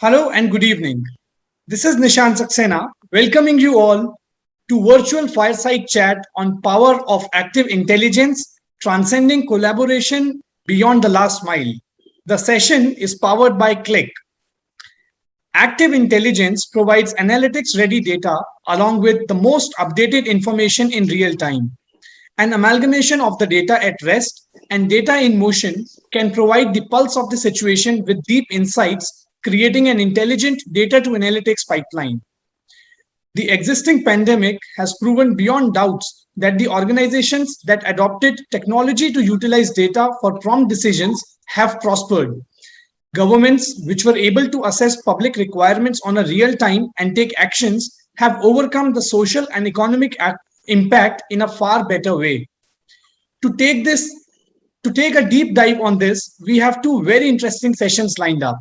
Hello and good evening. This is Nishant Saxena welcoming you all to virtual fireside chat on power of active intelligence transcending collaboration beyond the last mile. The session is powered by Click. Active intelligence provides analytics ready data along with the most updated information in real time. An amalgamation of the data at rest and data in motion can provide the pulse of the situation with deep insights, creating an intelligent data to analytics pipeline. The existing pandemic has proven beyond doubts that the organizations that adopted technology to utilize data for prompt decisions have prospered. Governments, which were able to assess public requirements on a real time and take actions, have overcome the social and economic impact in a far better way. To take this, to take a deep dive on this, we have two very interesting sessions lined up.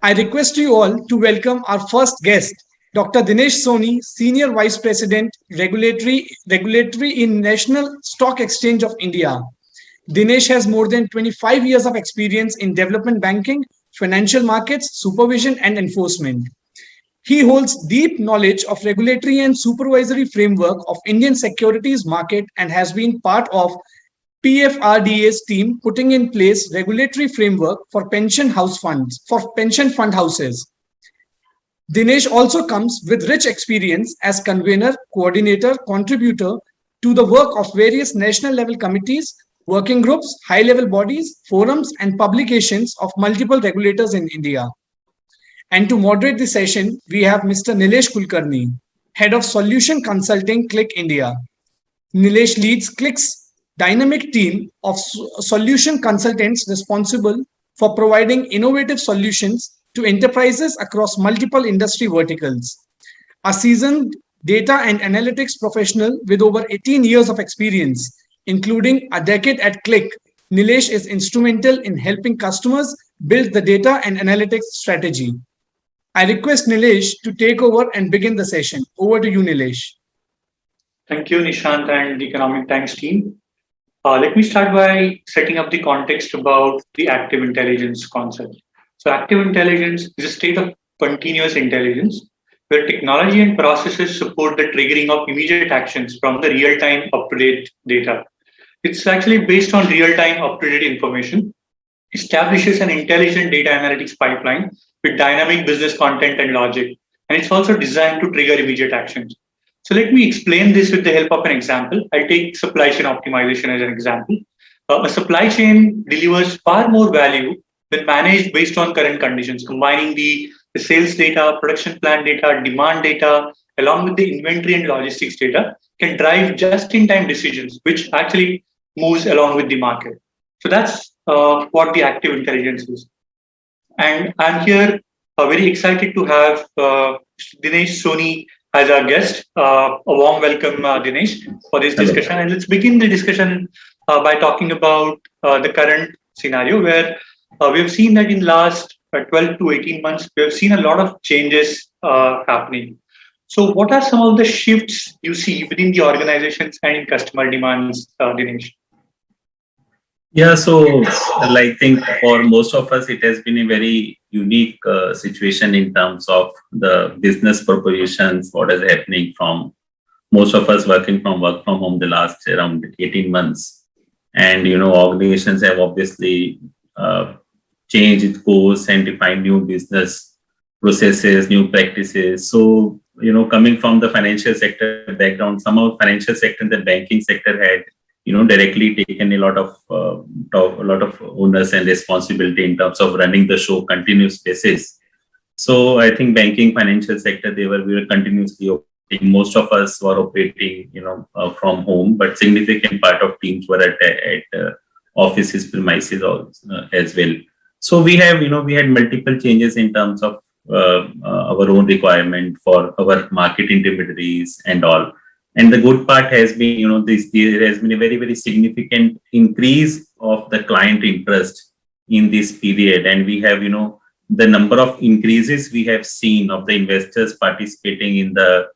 I request you all to welcome our first guest, Dr. Dinesh Soni, Senior Vice President, Regulatory in National Stock Exchange of India. Dinesh has more than 25 years of experience in development banking, financial markets, supervision, and enforcement. He holds deep knowledge of regulatory and supervisory framework of Indian securities market and has been part of PFRDA's team putting in place regulatory framework for pension fund houses. Dinesh also comes with rich experience as convener, coordinator, contributor to the work of various national level committees, working groups, high level bodies, forums, and publications of multiple regulators in India. And to moderate the session, we have Mr. Nilesh Kulkarni, Head of Solution Consulting, Click India. Nilesh leads Click's dynamic team of solution consultants responsible for providing innovative solutions to enterprises across multiple industry verticals. A seasoned data and analytics professional with over 18 years of experience, including a decade at Click, Nilesh is instrumental in helping customers build the data and analytics strategy. I request Nilesh to take over and begin the session. Over to you, Nilesh. Thank you, Nishant and the Economic Times team. Let me start by setting up the context about the active intelligence concept. So, active intelligence is a state of continuous intelligence where technology and processes support the triggering of immediate actions from the real time up to date data. It's actually based on real time up to date information, establishes an intelligent data analytics pipeline with dynamic business content and logic, and it's also designed to trigger immediate actions. So let me explain this with the help of an example. I'll take supply chain optimization as an example. A supply chain delivers far more value when managed based on current conditions, combining the sales data, production plan data, demand data, along with the inventory and logistics data, can drive just-in-time decisions, which actually moves along with the market. So that's what the active intelligence is. And I'm here very excited to have Dinesh Soni as our guest. A warm welcome, Dinesh, for this discussion. And let's begin the discussion by talking about the current scenario where we've seen that in last 12 to 18 months, we have seen a lot of changes happening. So what are some of the shifts you see within the organizations and in customer demands, Dinesh? Yeah, so I think for most of us, it has been a very unique situation in terms of the business propositions, what is happening from most of us work from home the last around 18 months. And, organizations have obviously changed its course and defined new business processes, new practices. So, coming from the financial sector background, some of financial sector and the banking sector had directly taken a lot of onus and responsibility in terms of running the show continuous basis. So I think banking, financial sector, we were continuously operating. Most of us were operating, from home, but significant part of teams were at offices premises as well. So we had multiple changes in terms of our own requirement for our market intermediaries and all. And the good part has been, there has been a very, very significant increase of the client interest in this period. And we have, the number of increases we have seen of the investors participating in the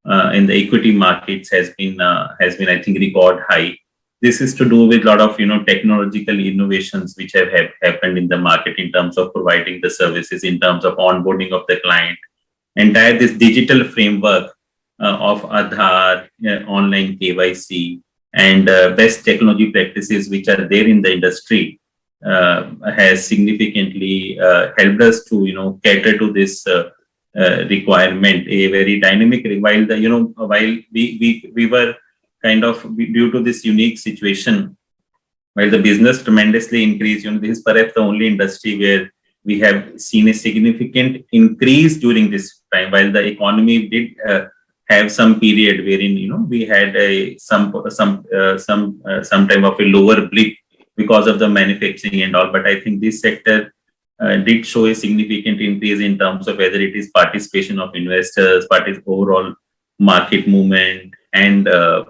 equity markets has been, I think, record high. this is to do with a lot of technological innovations which have happened in the market in terms of providing the services, in terms of onboarding of the client. Entire this digital framework of Aadhaar, online KYC, and best technology practices which are there in the industry has significantly helped us to cater to this requirement, a very dynamic. While we were kind of, due to this unique situation, while the business tremendously increased, this is perhaps the only industry where we have seen a significant increase during this time, while the economy did have some period wherein we had some type of a lower blip because of the manufacturing and all. But I think this sector did show a significant increase in terms of whether it is participation of investors, overall market movement, and the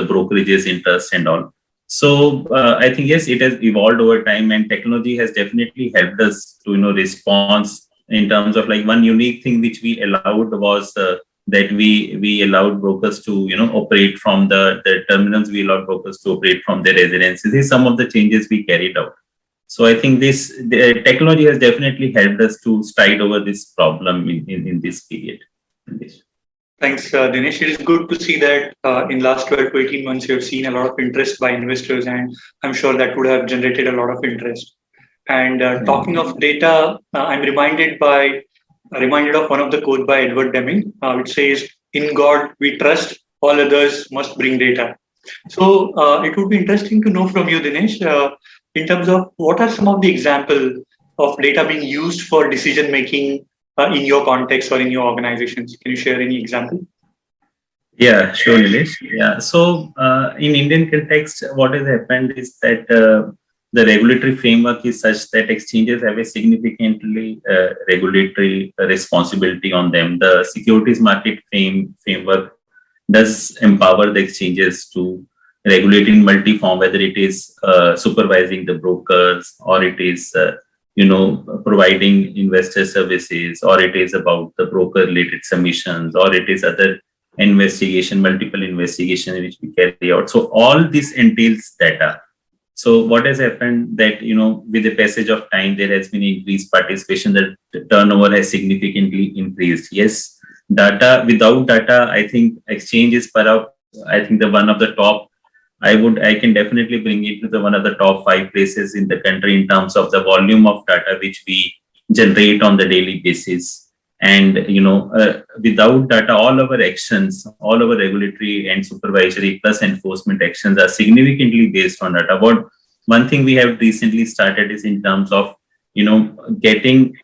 brokerages interest and all. So I think yes, it has evolved over time, and technology has definitely helped us to respond in terms of, like, one unique thing which we allowed was that we allowed brokers to operate from the terminals. We allowed brokers to operate from their residences. These are some of the changes we carried out. So I think the technology has definitely helped us to stride over this problem in this period. Thanks, Dinesh. It is good to see that in last 12 to 18 months, you have seen a lot of interest by investors, and I'm sure that would have generated a lot of interest. And talking of data, I'm reminded of one of the quotes by Edward Deming, which says, "In God we trust, all others must bring data." So it would be interesting to know from you, Dinesh, in terms of what are some of the examples of data being used for decision making in your context or in your organizations. Can you share any example? Yeah, sure, Nilesh. Yeah. So in Indian context, what has happened is that the regulatory framework is such that exchanges have a significantly regulatory responsibility on them. The securities market framework does empower the exchanges to regulate in multi-form, whether it is supervising the brokers, or it is providing investor services, or it is about the broker related submissions, or it is other multiple investigation which we carry out. So all this entails data. So what has happened that with the passage of time, there has been increased participation, the turnover has significantly increased. Yes, without data, I think exchange is perhaps, I think, the one of the top. I can definitely bring it to the one of the top 5 places in the country in terms of the volume of data which we generate on the daily basis. And without data, all our actions, all our regulatory and supervisory plus enforcement actions are significantly based on data. One thing we have recently started is in terms of getting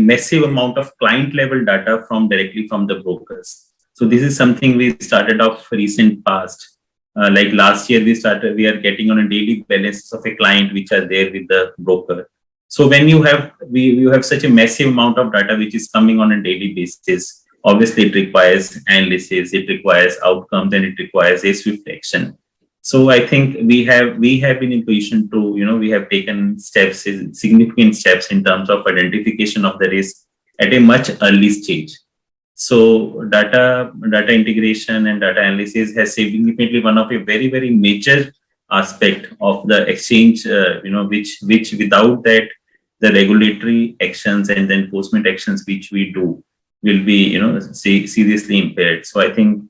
massive amount of client level data directly from the brokers. So this is something we started off recent past. Like last year, we are getting on a daily balance of a client which are there with the broker. So when you have such a massive amount of data which is coming on a daily basis, obviously it requires analysis, it requires outcomes, and it requires a swift action. So I think we have been in position to, we have taken significant steps in terms of identification of the risk at a much early stage. So data integration and data analysis has significantly one of a very, very major aspect of the exchange, which without that, the regulatory actions and the enforcement actions which we do will be, seriously impaired. So I think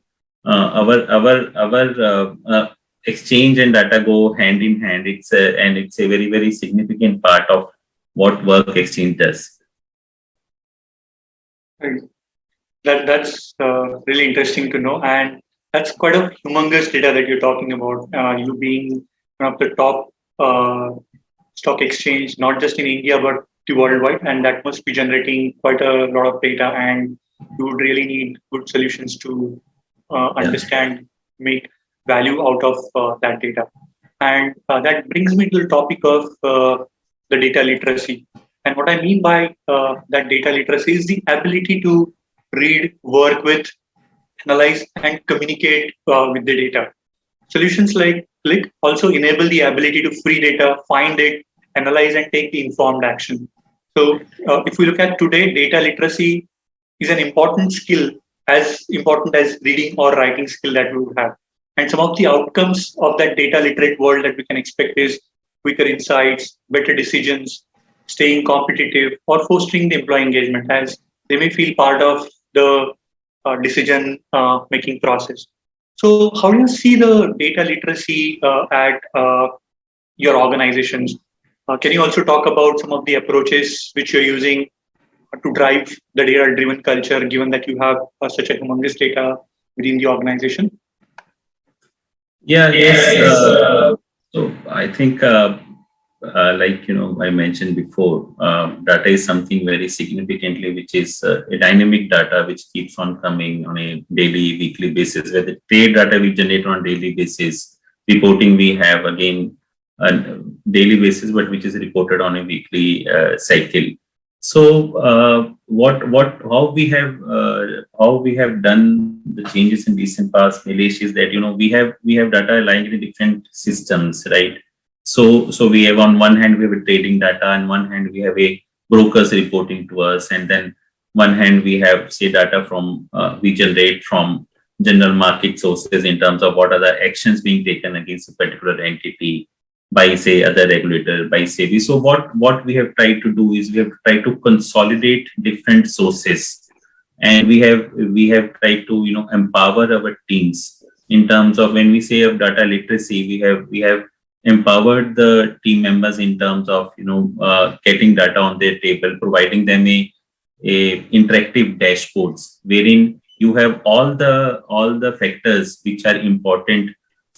our exchange and data go hand in hand. It's a very, very significant part of what work exchange does. Right. That's really interesting to know, and that's quite a humongous data that you're talking about. You being one of the top stock exchange, not just in India but the worldwide, and that must be generating quite a lot of data. And you would really need good solutions to understand, make value out of that data. And that brings me to the topic of the data literacy. And what I mean by that data literacy is the ability to read, work with, analyze, and communicate with the data. Solutions like Click also enable the ability to free data, find it, analyze, and take the informed action. So if we look at today, data literacy is an important skill, as important as reading or writing skill that we would have. And some of the outcomes of that data literate world that we can expect is quicker insights, better decisions, staying competitive, or fostering the employee engagement as they may feel part of the decision making process. So, how do you see the data literacy at your organizations? Can you also talk about some of the approaches which you're using to drive the data driven culture, given that you have such a humongous data within the organization? Yeah, yes. So I think, like I mentioned before, data is something very significantly, which is a dynamic data which keeps on coming on a daily, weekly basis. Where the trade data we generate on a daily basis, reporting we have again on daily basis, but which is reported on a weekly cycle. So how we have done the changes in recent past, Nilesh, is that we have data aligned in different systems, right? So we have, on one hand we have a trading data, and one hand we have a brokers reporting to us, and then one hand we have say data from we generate from general market sources in terms of what are the actions being taken against a particular entity by say other regulator, by SEBI. So what we have tried to do is we have tried to consolidate different sources, and we have tried to empower our teams in terms of, when we say of data literacy, we have empowered the team members in terms of getting data on their table, providing them a interactive dashboards wherein you have all the factors which are important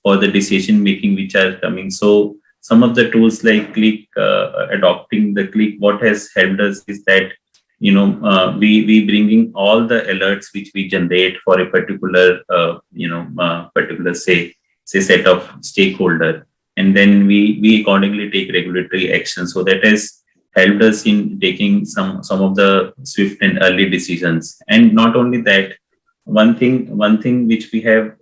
for the decision making which are coming. So some of the tools like Click, adopting the Click, what has helped us is that we bringing all the alerts which we generate for a particular particular say set of stakeholder, and then we accordingly take regulatory action. So that has helped us in taking some of the swift and early decisions. And not only that, one thing which we have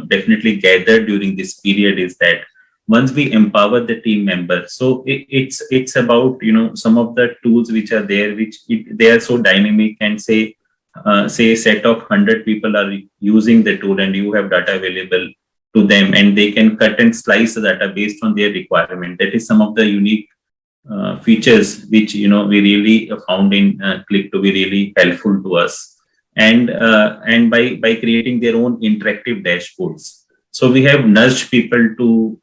definitely gathered during this period is that once we empower the team members, so it's about some of the tools which are there, they are so dynamic, and say a set of 100 people are using the tool, and you have data available to them, and they can cut and slice the data based on their requirement. That is some of the unique features which we really found in Click to be really helpful to us, and by creating their own interactive dashboards. So we have nudged people to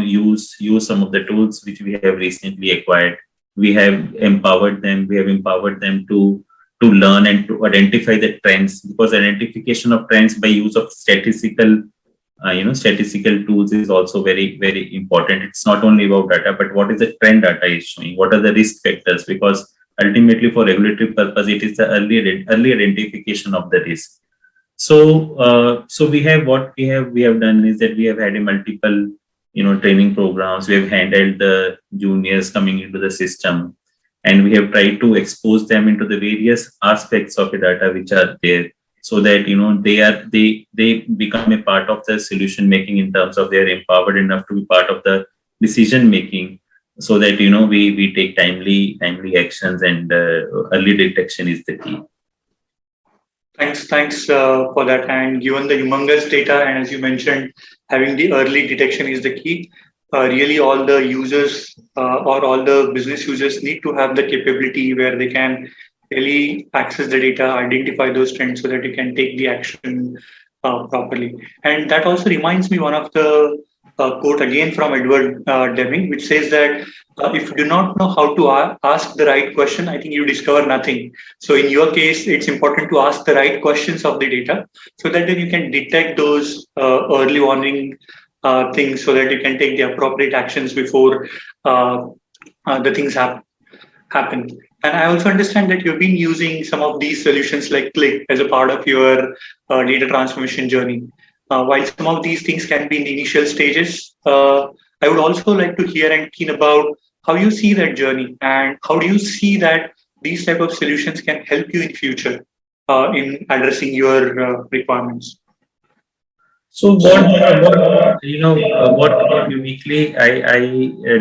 use some of the tools which we have recently acquired. We have empowered them. We have empowered them to learn and to identify the trends, because identification of trends by use of statistical tools is also very, very important. It's not only about data, but what is the trend data is showing, what are the risk factors, because ultimately for regulatory purpose it is the early identification of the risk. So we have done is that we have had a multiple training programs. We have handled the juniors coming into the system, and we have tried to expose them into the various aspects of the data which are there, so that they become a part of the solution making in terms of they are empowered enough to be part of the decision making, so that we take timely actions, and early detection is the key. Thanks for that. And given the humongous data, and as you mentioned, having the early detection is the key. Really, all the users or all the business users need to have the capability where they can really access the data, identify those trends, so that you can take the action properly. And that also reminds me one of the quote again from Edward Deming, which says that if you do not know how to ask the right question, I think you discover nothing. So in your case, it's important to ask the right questions of the data, so that then you can detect those early warning things, so that you can take the appropriate actions before the things happen. And I also understand that you've been using some of these solutions like Click as a part of your data transformation journey. While some of these things can be in the initial stages, I would also like to hear and keen about how you see that journey, and how do you see that these type of solutions can help you in future in addressing your requirements. So what uniquely I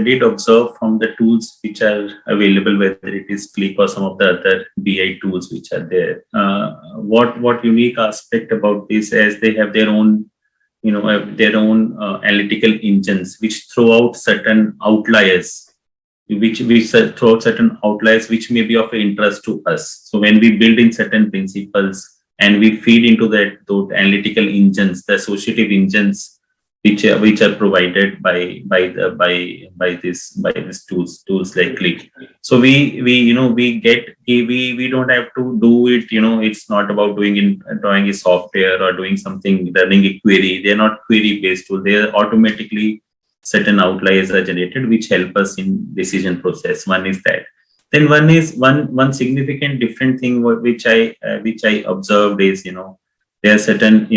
did observe from the tools which are available, whether it is Click or some of the other BI tools which are there, what unique aspect about this, as they have their own their own analytical engines, which throw out certain outliers, which throw out certain outliers which may be of interest to us. So when we build in certain principles and we feed into those analytical engines, the associative engines, which are provided by these tools like Click. So we don't have to do it. It's not about drawing a software or doing something, running a query. They're not query based tools. They are automatically, certain outliers are generated which help us in decision process. One is that. Then one significant different thing which I observed is there are certain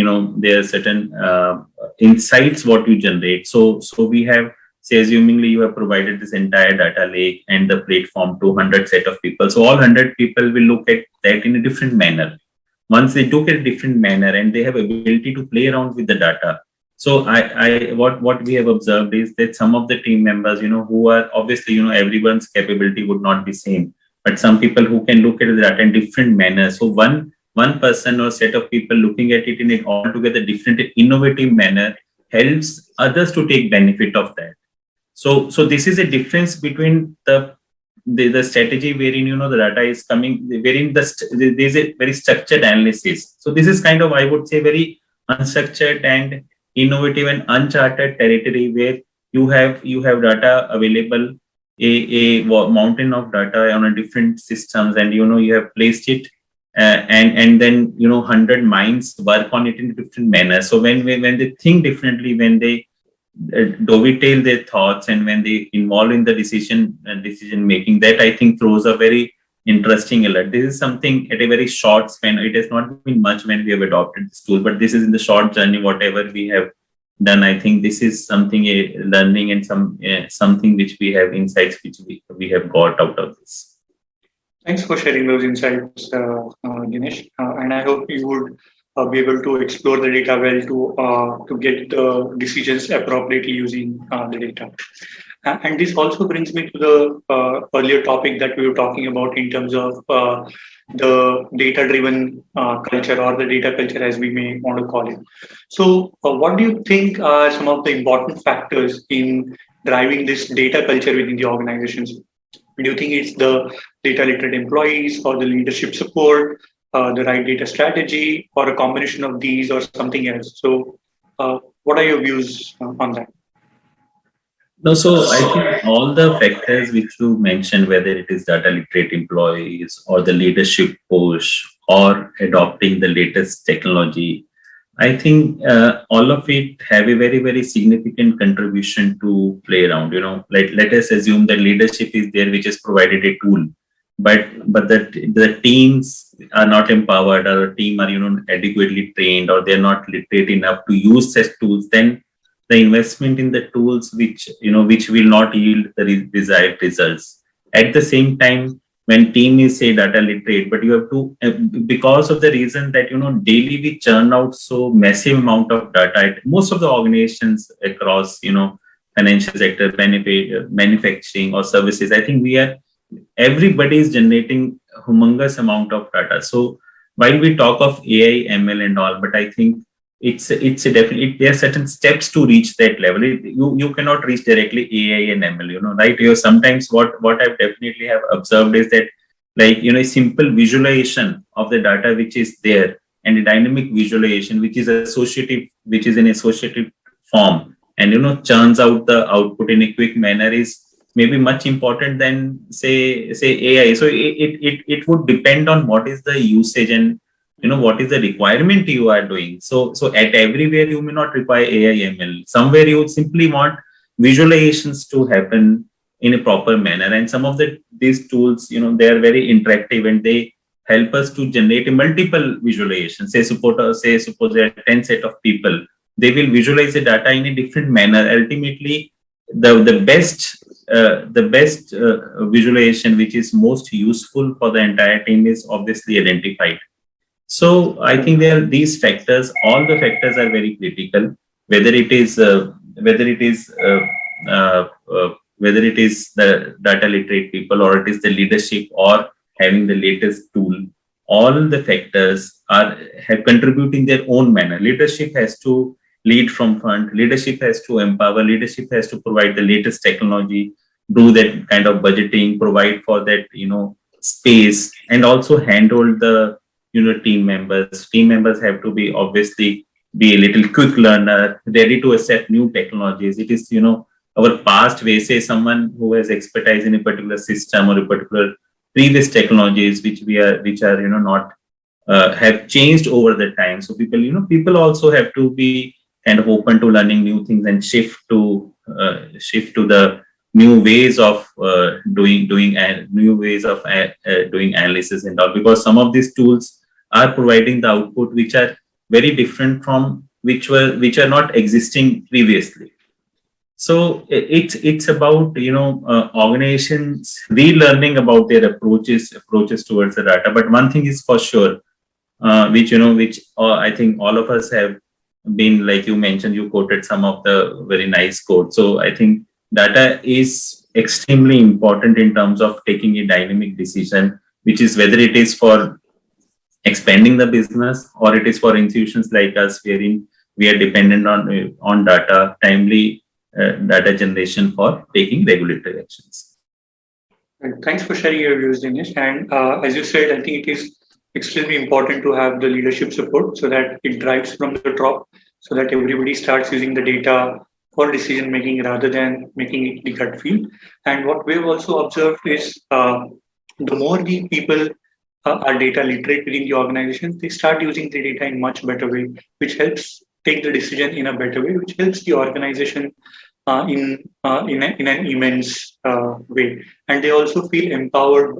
insights what you generate. So we have, say, assumingly you have provided this entire data lake and the platform to 100 set of people. So all 100 people will look at that in a different manner. Once they look at a different manner and they have ability to play around with the data. So what we have observed is that some of the team members, who are obviously, everyone's capability would not be same, but some people who can look at the data in different manner. So one person or set of people looking at it in an altogether different, innovative manner helps others to take benefit of that. So this is a difference between the strategy wherein the data is coming, wherein there is a very structured analysis. So this is kind of, I would say, very unstructured and innovative and uncharted territory where you have data available, a mountain of data on a different systems, and you have placed it and then 100 minds work on it in a different manner. So when they think differently, when they dovetail their thoughts, and when they involve in the decision making, that I think throws a very interesting alert. This is something at a very short span. It has not been much when we have adopted this tool, but this is in the short journey, whatever we have done. I think this is something, a learning and something which we have, insights which we have got out of this. Thanks for sharing those insights, Dinesh. And I hope you would be able to explore the data well to get the decisions appropriately using the data. And this also brings me to the earlier topic that we were talking about in terms of the data-driven culture, or the data culture as we may want to call it. So what do you think are some of the important factors in driving this data culture within the organizations? Do you think it's the data literate employees, or the leadership support, the right data strategy, or a combination of these, or something else? So what are your views on that? No, so I think all the factors which you mentioned, whether it is data literate employees or the leadership push or adopting the latest technology, I think all of it have a very, very significant contribution to play around. Let us assume that leadership is there, which has provided a tool, but the teams are not empowered, or the team are adequately trained, or they're not literate enough to use such tools. Then the investment in the tools which will not yield the desired results. At the same time, when team is, say, data literate, but you have to, because of the reason that daily we churn out so massive amount of data at most of the organizations across financial sector, manufacturing or services. I think everybody is generating humongous amount of data. So while we talk of AI, ML and all, but I think it's a definitely, there are certain steps to reach that level. You cannot reach directly AI and ML, right? Sometimes what I definitely have observed is that, like, a simple visualization of the data which is there, and a dynamic visualization which is in associative form, and churns out the output in a quick manner, is maybe much important than say AI. So it would depend on what is the usage and what is the requirement you are doing. So at everywhere you may not require AI ML. Somewhere you simply want visualizations to happen in a proper manner. And some of these tools, they are very interactive, and they help us to generate a multiple visualizations. Suppose there are 10 set of people. They will visualize the data in a different manner. Ultimately, the best visualization which is most useful for the entire team is obviously identified. So I think there are these factors. All the factors are very critical. Whether it is the data literate people, or it is the leadership, or having the latest tool, all the factors have contributing their own manner. Leadership has to lead from front. Leadership has to empower. Leadership has to provide the latest technology, do that kind of budgeting, provide for that, space, and also handhold the, team members. Team members have to be obviously be a little quick learner, ready to accept new technologies. It is, our past way, say someone who has expertise in a particular system or a particular previous technologies, which are, not have changed over the time. So people also have to be kind of open to learning new things and shift to the new ways of new ways of doing analysis and all, because some of these tools are providing the output which are very different from which are not existing previously. So it's about organizations relearning about their approaches towards the data. But one thing is for sure, which I think all of us have been, like you mentioned, you quoted some of the very nice quotes. So I think data is extremely important in terms of taking a dynamic decision, which is whether it is for expanding the business or it is for institutions like us, wherein we are dependent on data, timely data generation for taking regulatory actions. And thanks for sharing your views, Dinesh. And as you said, I think it is extremely important to have the leadership support so that it drives from the top, so that everybody starts using the data for decision making rather than making it the gut feel. And what we've also observed is the more the people are data literate within the organization, they start using the data in much better way, which helps take the decision in a better way, which helps the organization in an immense way. And they also feel empowered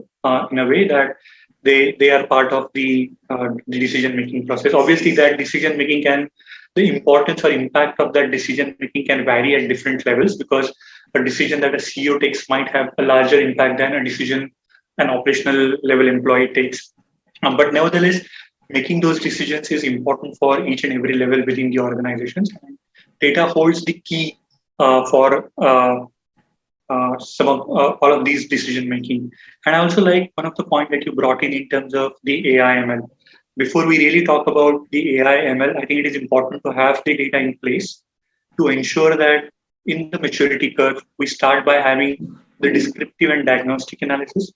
in a way that they are part of the decision making process. Obviously, that decision making the importance or impact of that decision making can vary at different levels, because a decision that a CEO takes might have a larger impact than a decision an operational level employee takes. But nevertheless, making those decisions is important for each and every level within the organizations. Data holds the key for some of all of these decision making. And I also like one of the points that you brought in terms of the AI ML. Before we really talk about the AI ML, I think it is important to have the data in place to ensure that in the maturity curve, we start by having the descriptive and diagnostic analysis,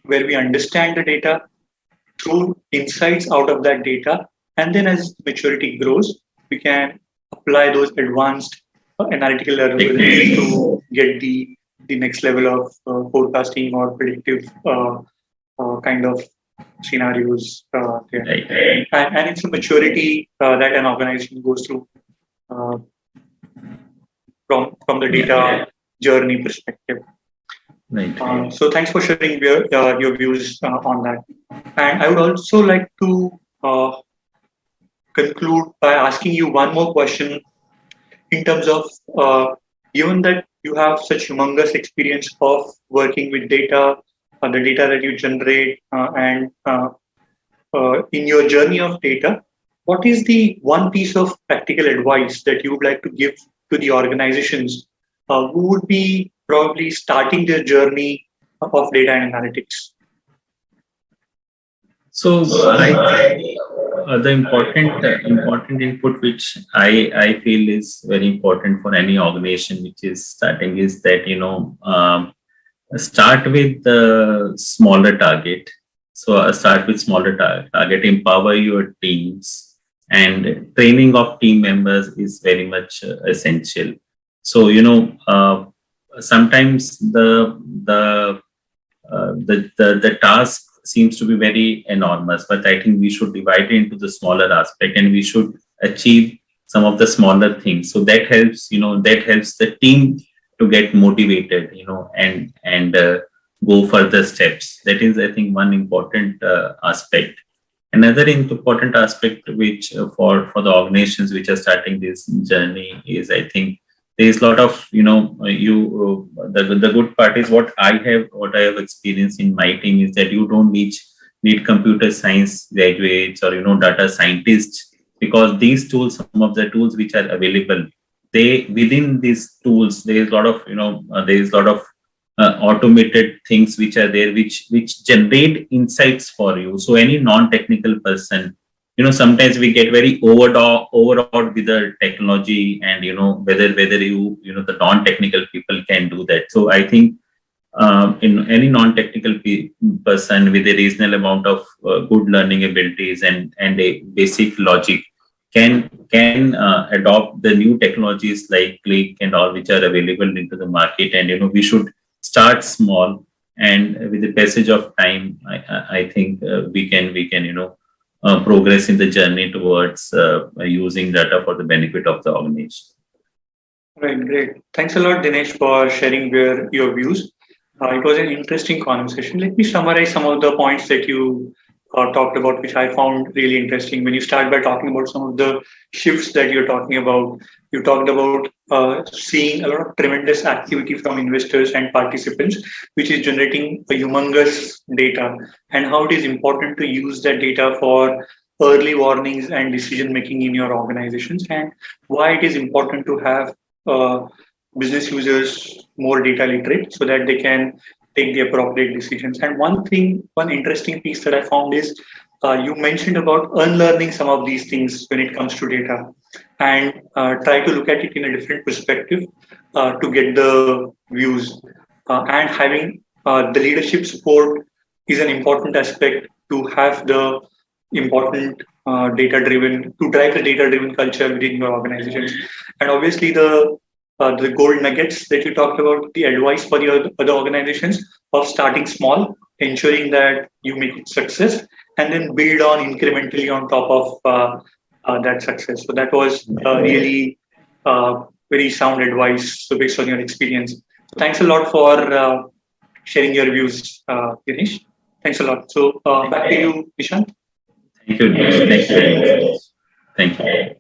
where we understand the data through insights out of that data. And then as maturity grows, we can apply those advanced analytical algorithms to get the next level of forecasting or predictive kind of scenarios there. Right. And it's a maturity that an organization goes through from the data journey perspective. Right. So thanks for sharing your views on that. And I would also like to conclude by asking you one more question in terms of, given that you have such humongous experience of working with data, the data that you generate, and in your journey of data, what is the one piece of practical advice that you would like to give to the organizations who would be probably starting their journey of data and analytics? So the important input which I feel is very important for any organization which is starting is that start with the smaller target. So start with smaller target, empower your teams, and training of team members is very much essential. So sometimes the task seems to be very enormous, but I think we should divide it into the smaller aspect, and we should achieve some of the smaller things. So that helps the team to get motivated, and go further steps. That is, I think, one important aspect. Another important aspect which for the organizations which are starting this journey is, I think, there is a lot of the good part is what I have experienced in my team is that you don't need computer science graduates or data scientists, because these tools, some of the tools which are available, within these tools there is a lot of automated things which are there which generate insights for you. So any non-technical person sometimes we get very overawed with the technology, and whether the non-technical people can do that. So I think in any non-technical person with a reasonable amount of good learning abilities and a basic logic can adopt the new technologies like Click and all which are available into the market. And we should start small, and with the passage of time, I think we can progress in the journey towards using data for the benefit of the organization. Right, great. Thanks a lot, Dinesh, for sharing your views. It was an interesting conversation. Let me summarize some of the points that you talked about, which I found really interesting. When you start by talking about some of the shifts that you're talking about, you talked about seeing a lot of tremendous activity from investors and participants, which is generating a humongous data, and how it is important to use that data for early warnings and decision making in your organizations, and why it is important to have business users more data literate so that they can take the appropriate decisions. And one interesting piece that I found is you mentioned about unlearning some of these things when it comes to data, and try to look at it in a different perspective to get the views. And having the leadership support is an important aspect to have the important to drive the data driven culture within your organizations. And obviously the gold nuggets that you talked about, the advice for the other organizations of starting small, ensuring that you make it success, and then build on incrementally on top of that success. So that was really very sound advice, so based on your experience. So thanks a lot for sharing your views, Dinesh. Thanks a lot. So back to you, Nishant. Thank you. Thank you very much. Thank you.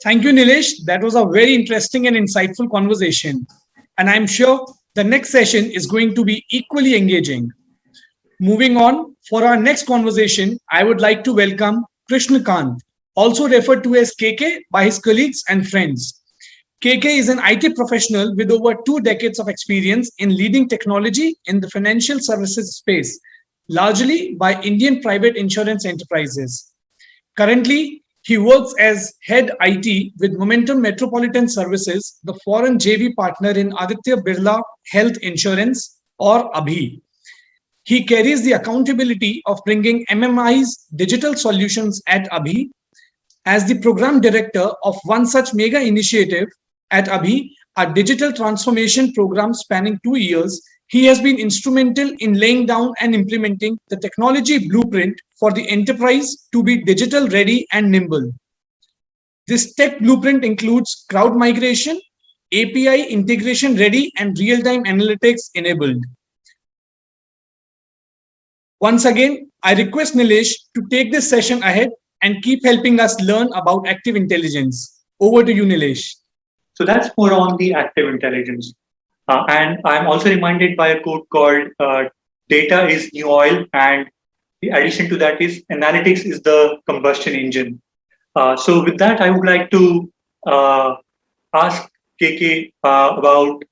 Thank you, Nilesh. That was a very interesting and insightful conversation. And I'm sure the next session is going to be equally engaging. Moving on, for our next conversation, I would like to welcome Krishna Khan, also referred to as KK by his colleagues and friends. KK is an IT professional with over 2 decades of experience in leading technology in the financial services space, largely by Indian private insurance enterprises. Currently, he works as head IT with Momentum Metropolitan Services, the foreign JV partner in Aditya Birla Health Insurance, or ABHI. He carries the accountability of bringing MMI's digital solutions at ABHI. As the program director of one such mega initiative at ABHI, a digital transformation program spanning 2 years, he has been instrumental in laying down and implementing the technology blueprint for the enterprise to be digital ready and nimble. This tech blueprint includes cloud migration, API integration ready, and real-time analytics enabled. Once again, I request Nilesh to take this session ahead and keep helping us learn about active intelligence. Over to you, Nilesh. So that's more on the active intelligence. And I'm also reminded by a quote called data is new oil, and the addition to that is analytics is the combustion engine. So with that, I would like to ask KK about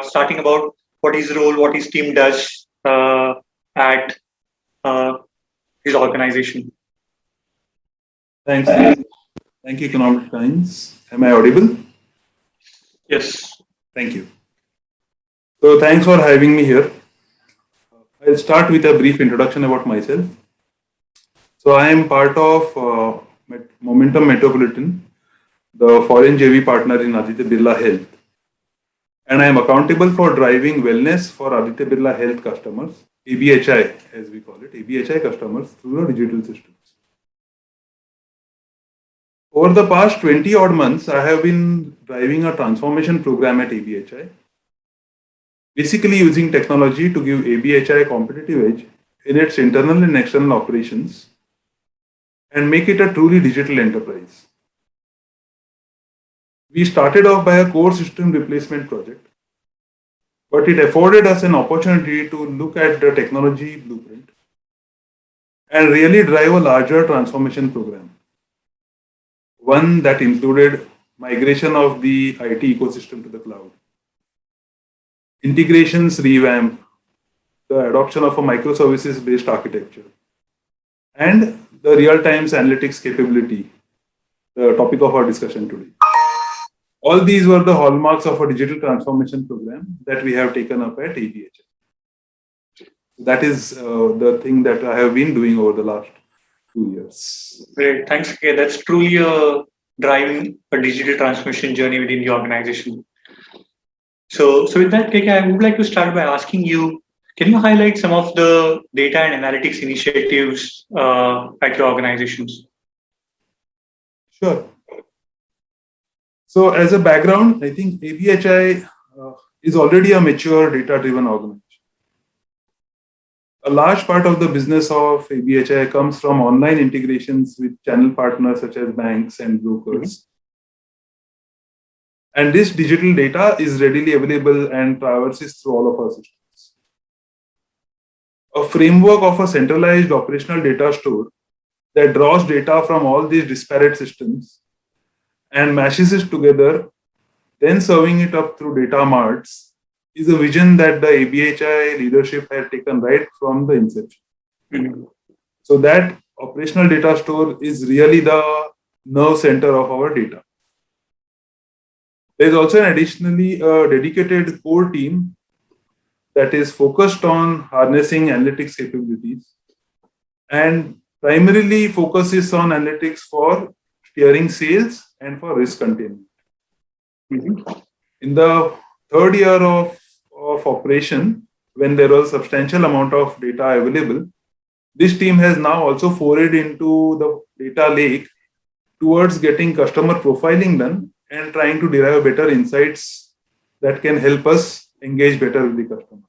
starting about what his role, what his team does at his organization. Thanks. Thank you, Economic Times. Am I audible? Yes. Thank you. So thanks for having me here. I'll start with a brief introduction about myself. So I am part of Momentum Metropolitan, the foreign JV partner in Aditya Birla Health. And I am accountable for driving wellness for Aditya Birla Health customers, ABHI as we call it, ABHI customers through the digital systems. Over the past 20 odd months, I have been driving a transformation program at ABHI, basically using technology to give ABHI a competitive edge in its internal and external operations and make it a truly digital enterprise. We started off by a core system replacement project, but it afforded us an opportunity to look at the technology blueprint and really drive a larger transformation program. One that included migration of the IT ecosystem to the cloud, integrations revamp, the adoption of a microservices-based architecture, and the real-time analytics capability, the topic of our discussion today. All these were the hallmarks of a digital transformation program that we have taken up at ABHI. That is the thing that I have been doing over the last 2 years. Great, thanks. Okay, that's truly driving a digital transformation journey within the organization. So with that, KK, I would like to start by asking you, can you highlight some of the data and analytics initiatives at your organizations? Sure. So as a background, I think ABHI is already a mature data-driven organization. A large part of the business of ABHI comes from online integrations with channel partners such as banks and brokers. And this digital data is readily available and traverses through all of our systems. A framework of a centralized operational data store that draws data from all these disparate systems and mashes it together, then serving it up through data marts, is a vision that the ABHI leadership had taken right from the inception. So that operational data store is really the nerve center of our data. There is also additionally a dedicated core team that is focused on harnessing analytics capabilities and primarily focuses on analytics for steering sales and for risk containment. In the third year of operation, when there was a substantial amount of data available, this team has now also forayed into the data lake towards getting customer profiling done and trying to derive better insights that can help us engage better with the customers.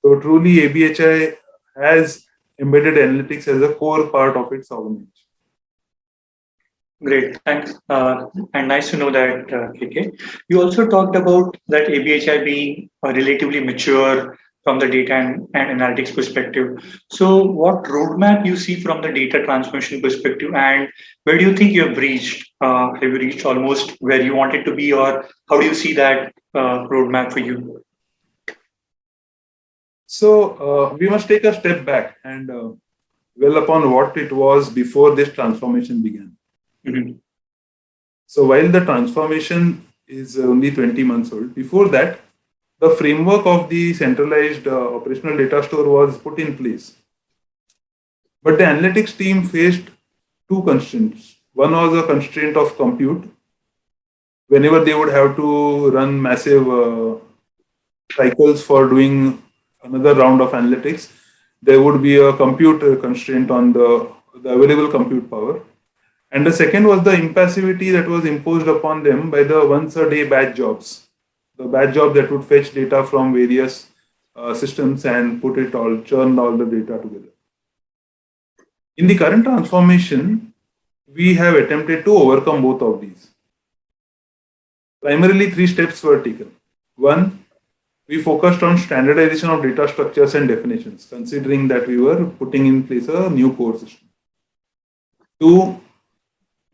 So truly ABHI has embedded analytics as a core part of its organization. Great, thanks. And nice to know that, KK. You also talked about that ABHI being relatively mature from the data and analytics perspective. So what roadmap you see from the data transformation perspective, and where do you think you have reached? Have you reached almost where you wanted to be, or how do you see that roadmap for you? So we must take a step back and dwell upon what it was before this transformation began. So while the transformation is only 20 months old, before that, the framework of the centralized operational data store was put in place. But the analytics team faced two constraints. One was a constraint of compute. Whenever they would have to run massive cycles for doing another round of analytics, there would be a compute constraint on the available compute power. And the second was the impassivity that was imposed upon them by the once-a-day batch jobs. The batch job that would fetch data from various systems and churn all the data together. In the current transformation, we have attempted to overcome both of these. Primarily, 3 steps were taken. 1, we focused on standardization of data structures and definitions, considering that we were putting in place a new core system. 2,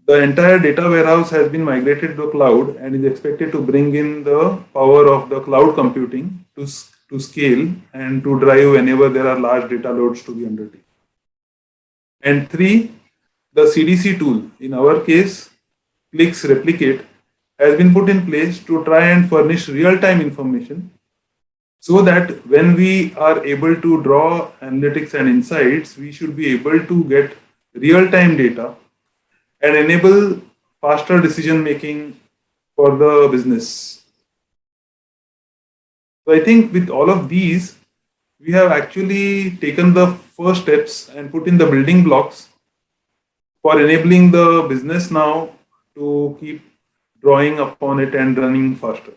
the entire data warehouse has been migrated to the cloud and is expected to bring in the power of the cloud computing to scale and to drive whenever there are large data loads to be undertaken. And 3, the CDC tool, in our case, Clicks Replicate, has been put in place to try and furnish real-time information so that when we are able to draw analytics and insights, we should be able to get real-time data and enable faster decision making for the business. So I think with all of these, we have actually taken the first steps and put in the building blocks for enabling the business now to keep drawing upon it and running faster.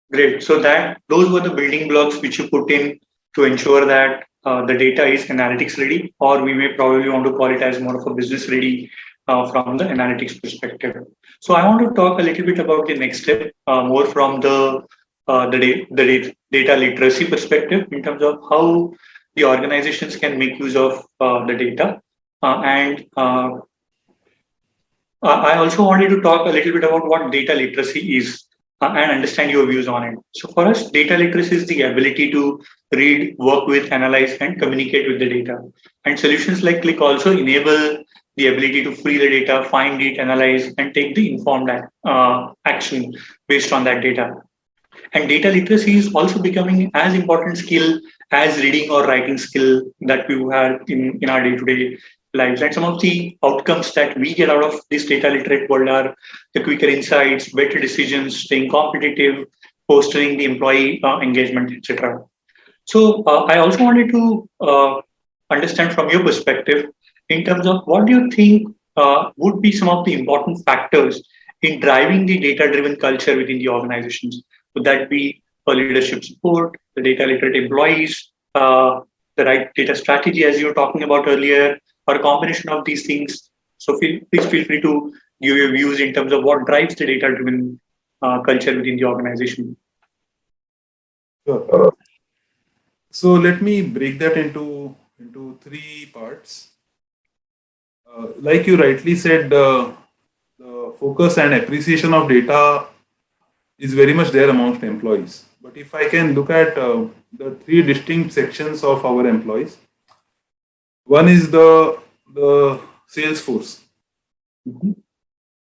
Great. So those were the building blocks which you put in to ensure that the data is analytics ready, or we may probably want to call it as more of a business ready from the analytics perspective. So I want to talk a little bit about the next step, more from the data literacy perspective in terms of how the organizations can make use of the data. And I also wanted to talk a little bit about what data literacy is. and understand your views on it. So for us, data literacy is the ability to read, work with, analyze, and communicate with the data. And solutions like Click also enable the ability to free the data, find it, analyze, and take the informed action based on that data. And data literacy is also becoming as important skill as reading or writing skill that we have in our day-to-day lives. And some of the outcomes that we get out of this data literate world are the quicker insights, better decisions, staying competitive, fostering the employee engagement, etc. So I also wanted to understand from your perspective in terms of what do you think would be some of the important factors in driving the data-driven culture within the organizations? Would that be for leadership support, the data literate employees, the right data strategy as you were talking about earlier, or a combination of these things? So please feel free to give your views in terms of what drives the data-driven culture within the organization. Sure. So let me break that into three parts. Like you rightly said, the focus and appreciation of data is very much there amongst employees. But if I can look at the three distinct sections of our employees, one is the sales force.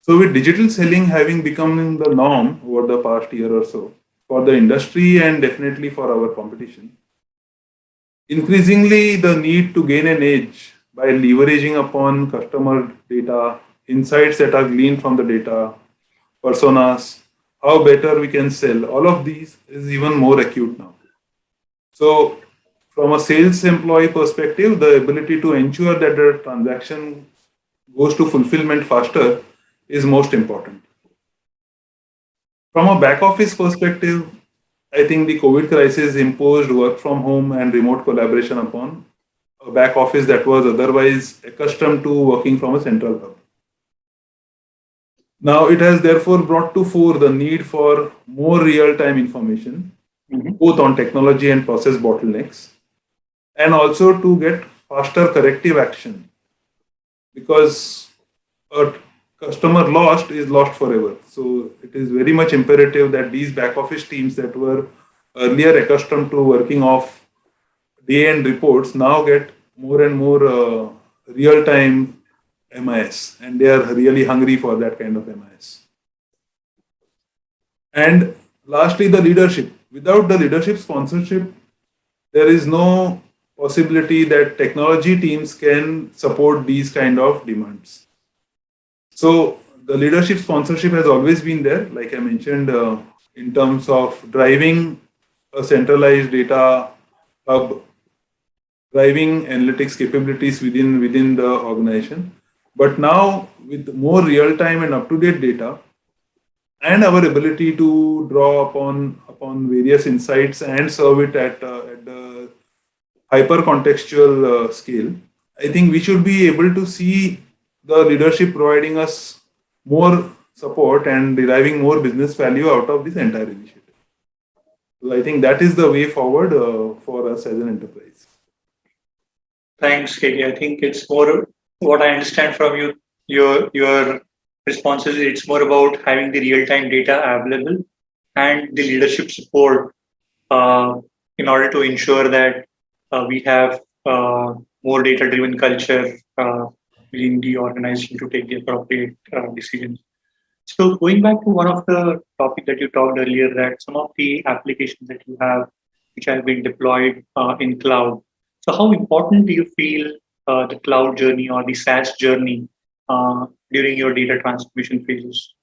So with digital selling having become the norm over the past year or so for the industry and definitely for our competition, increasingly the need to gain an edge by leveraging upon customer data, insights that are gleaned from the data, personas, how better we can sell, all of these is even more acute now. So from a sales employee perspective, the ability to ensure that the transaction goes to fulfillment faster is most important. From a back office perspective, I think the COVID crisis imposed work from home and remote collaboration upon a back office that was otherwise accustomed to working from a central hub. Now it has therefore brought to fore the need for more real-time information, both on technology and process bottlenecks, and also to get faster corrective action because a customer lost is lost forever. So it is very much imperative that these back office teams that were earlier accustomed to working off day end reports now get more and more real time MIS, and they are really hungry for that kind of MIS. And lastly, the leadership. Without the leadership sponsorship, there is no possibility that technology teams can support these kind of demands. So the leadership sponsorship has always been there, like I mentioned, in terms of driving a centralized data hub, driving analytics capabilities within the organization. But now with more real-time and up-to-date data, and our ability to draw upon various insights and serve it at the hyper contextual scale, I think we should be able to see the leadership providing us more support and deriving more business value out of this entire initiative. So I think that is the way forward for us as an enterprise. Thanks, Katie. I think it's more what I understand from you, your responses. It's more about having the real-time data available and the leadership support in order to ensure that we have more data-driven culture within the organization to take the appropriate decisions. So going back to one of the topic that you talked earlier, that some of the applications that you have, which have been deployed in cloud. So how important do you feel the cloud journey or the SaaS journey during your data transformation phases?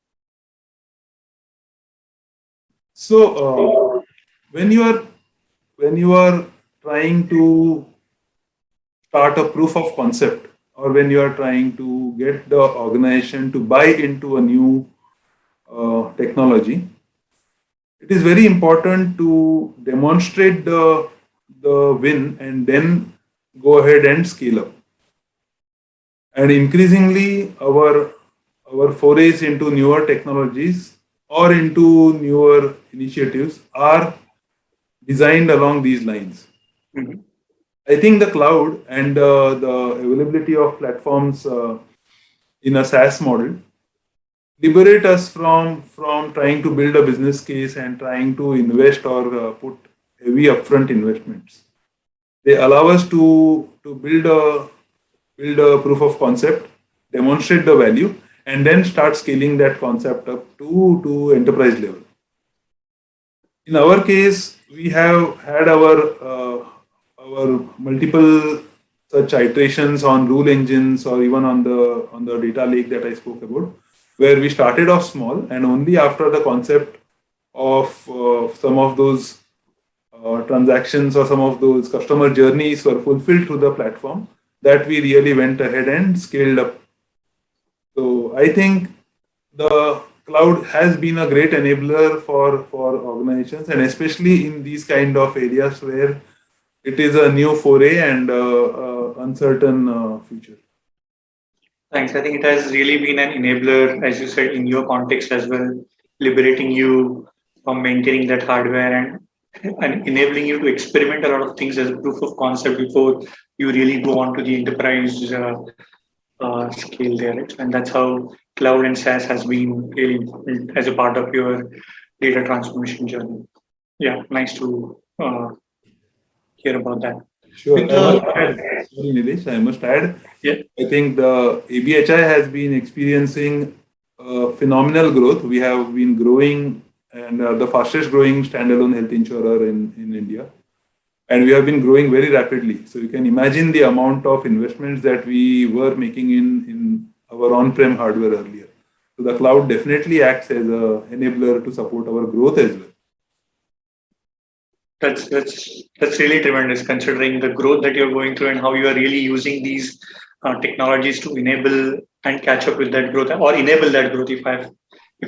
So when you are trying to start a proof of concept, or when you are trying to get the organization to buy into a new technology, it is very important to demonstrate the win and then go ahead and scale up. And increasingly, our forays into newer technologies or into newer initiatives are designed along these lines. Mm-hmm. I think the cloud and the availability of platforms in a SaaS model liberate us from trying to build a business case and trying to invest or put heavy upfront investments. They allow us to build a proof of concept, demonstrate the value, and then start scaling that concept up to enterprise level. In our case, we have had our multiple such iterations on rule engines or even on the data lake that I spoke about, where we started off small and only after the concept of some of those transactions or some of those customer journeys were fulfilled through the platform that we really went ahead and scaled up. So I think the cloud has been a great enabler for organizations, and especially in these kind of areas where it is a new foray and uncertain future. Thanks. I think it has really been an enabler, as you said, in your context as well, liberating you from maintaining that hardware and enabling you to experiment a lot of things as a proof of concept before you really go on to the enterprise scale there. Right? And that's how cloud and SaaS has been really important as a part of your data transformation journey. Yeah, nice to hear about that. Sure. With I must the, add, sorry, Nilesh, I must add, yeah, I think the ABHI has been experiencing phenomenal growth. We have been growing and the fastest growing standalone health insurer in India. And we have been growing very rapidly. So you can imagine the amount of investments that we were making in our on-prem hardware earlier. So the cloud definitely acts as a enabler to support our growth as well. that's really tremendous considering the growth that you're going through and how you are really using these technologies to enable and catch up with that growth or enable that growth if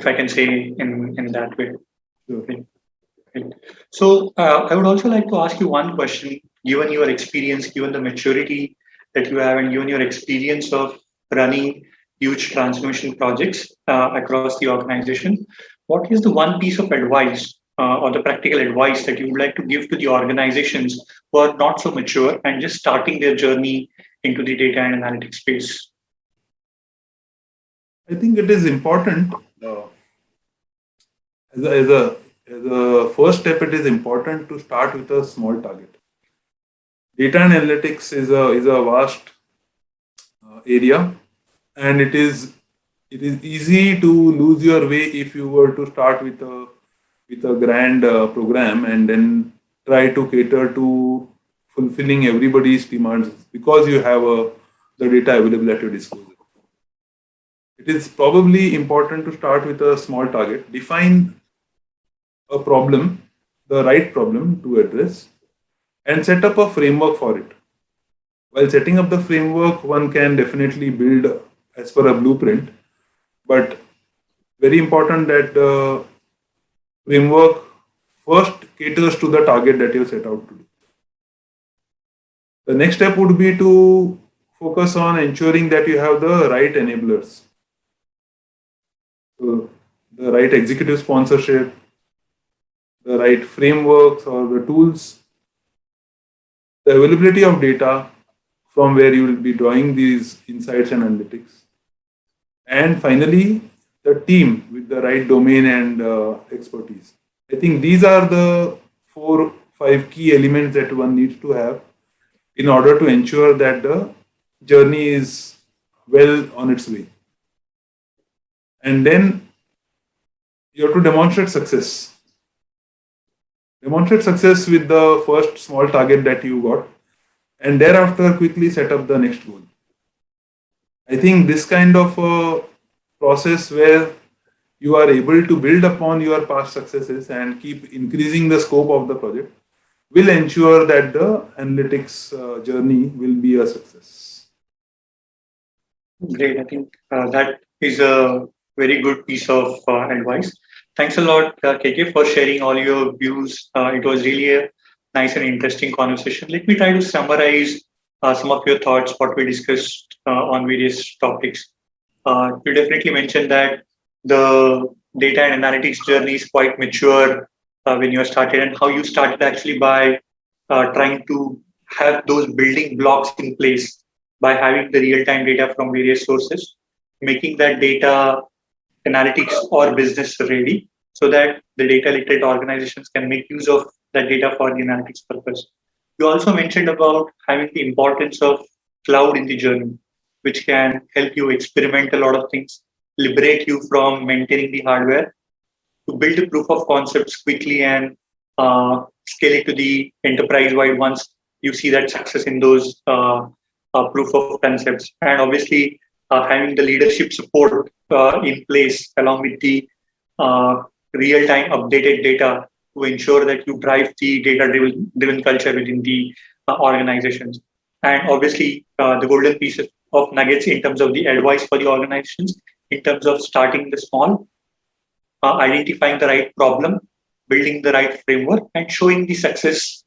I can say in that way. Sure. Great. So I would also like to ask you one question, given your experience, given the maturity that you have, and given your experience of running huge transformation projects across the organization, what is the one piece of advice or the practical advice that you would like to give to the organizations who are not so mature and just starting their journey into the data and analytics space? I think it is important as a first step. It is important to start with a small target. Data and analytics is a vast area, and it is easy to lose your way if you were to start with a grand program and then try to cater to fulfilling everybody's demands because you have the data available at your disposal. It is probably important to start with a small target, define a problem, the right problem to address, and set up a framework for it. While setting up the framework, one can definitely build as per a blueprint, but very important that the framework first caters to the target that you set out to do. The next step would be to focus on ensuring that you have the right enablers. So the right executive sponsorship, the right frameworks or the tools, the availability of data from where you will be drawing these insights and analytics, and finally, the team with the right domain and expertise. I think these are the 4-5 key elements that one needs to have in order to ensure that the journey is well on its way. And then you have to demonstrate success. Demonstrate success with the first small target that you got, and thereafter quickly set up the next goal. I think this kind of a process where you are able to build upon your past successes and keep increasing the scope of the project will ensure that the analytics journey will be a success. Great. I think that is a very good piece of advice. Thanks a lot, KK, for sharing all your views. It was really a nice and interesting conversation. Let me try to summarize some of your thoughts, what we discussed on various topics. You definitely mentioned that the data and analytics journey is quite mature when you started, and how you started actually by trying to have those building blocks in place by having the real-time data from various sources, making that data analytics or business ready, so that the data literate organizations can make use of that data for the analytics purpose. You also mentioned about having the importance of cloud in the journey, which can help you experiment a lot of things, liberate you from maintaining the hardware, to build a proof of concepts quickly and scale it to the enterprise wide once you see that success in those proof of concepts. And obviously, having the leadership support in place along with the real time updated data to ensure that you drive the data driven culture within the organizations. And obviously, the golden piece of nuggets in terms of the advice for the organizations, in terms of starting the small, identifying the right problem, building the right framework, and showing the success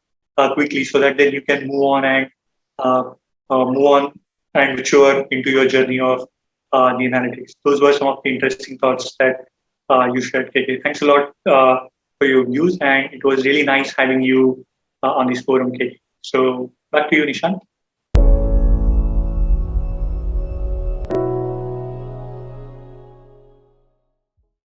quickly, so that then you can move on and mature into your journey of the analytics. Those were some of the interesting thoughts that you shared, KK. Thanks a lot for your views, and it was really nice having you on this forum, KK. So back to you, Nishant.